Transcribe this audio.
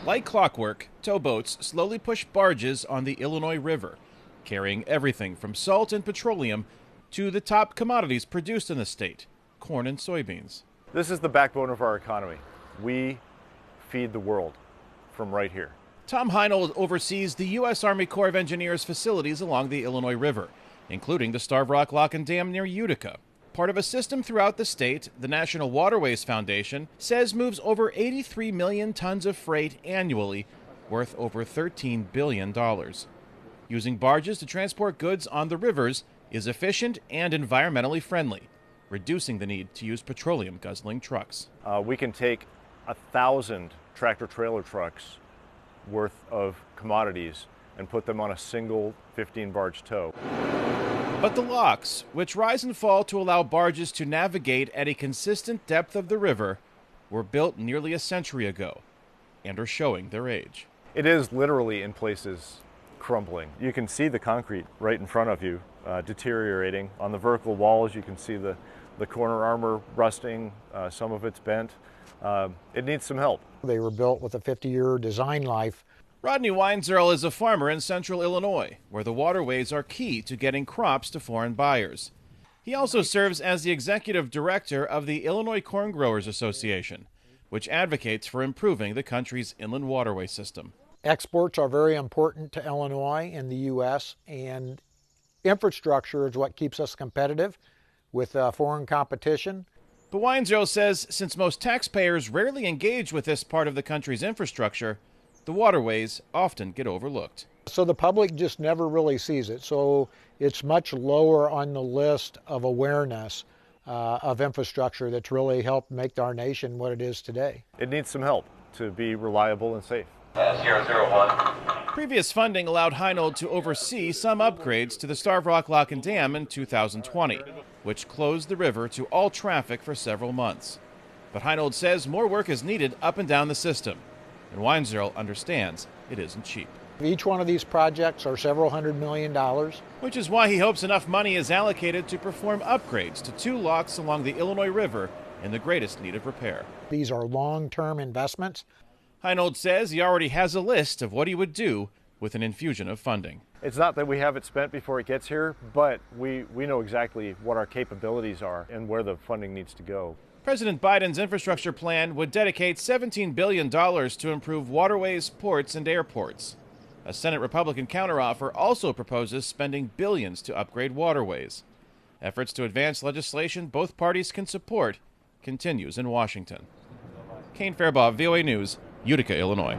Like clockwork, towboats slowly push barges on the Illinois River, carrying everything from salt and petroleum to the top commodities produced in the state, corn and soybeans. This is the backbone of our economy. We feed the world from right here. Tom Heinold oversees the U.S. Army Corps of Engineers facilities along the Illinois River, including the Starved Rock Lock and Dam near Utica. Part of a system throughout the state, the National Waterways Foundation says moves over 83 million tons of freight annually, worth over $13 billion. Using barges to transport goods on the rivers is efficient and environmentally friendly, reducing the need to use petroleum-guzzling trucks. We can take 1,000 tractor-trailer trucks worth of commodities and put them on a single 15-barge tow. But the locks, which rise and fall to allow barges to navigate at a consistent depth of the river, were built nearly a century ago and are showing their age. It is literally in places crumbling. You can see the concrete right in front of you deteriorating. On the vertical walls you can see the corner armor rusting, some of it's bent. It needs some help. They were built with a 50-year design life. Rodney Weinzierl is a farmer in central Illinois, where the waterways are key to getting crops to foreign buyers. He also serves as the executive director of the Illinois Corn Growers Association, which advocates for improving the country's inland waterway system. Exports are very important to Illinois and the U.S., and infrastructure is what keeps us competitive with foreign competition. But Weinzierl says since most taxpayers rarely engage with this part of the country's infrastructure, the waterways often get overlooked. So the public just never really sees it. So it's much lower on the list of awareness of infrastructure that's really helped make our nation what it is today. It needs some help to be reliable and safe. 001. Previous funding allowed Heinold to oversee some upgrades to the Starved Rock Lock and Dam in 2020, which closed the river to all traffic for several months. But Heinold says more work is needed up and down the system, and Weinzierl understands it isn't cheap. Each one of these projects are several $100 million. Which is why he hopes enough money is allocated to perform upgrades to 2 locks along the Illinois River in the greatest need of repair. These are long-term investments. Heinold says he already has a list of what he would do with an infusion of funding. It's not that we have it spent before it gets here, but we know exactly what our capabilities are and where the funding needs to go. President Biden's infrastructure plan would dedicate $17 billion to improve waterways, ports, and airports. A Senate Republican counteroffer also proposes spending billions to upgrade waterways. Efforts to advance legislation both parties can support continues in Washington. Kane Fairbaugh, VOA News, Utica, Illinois.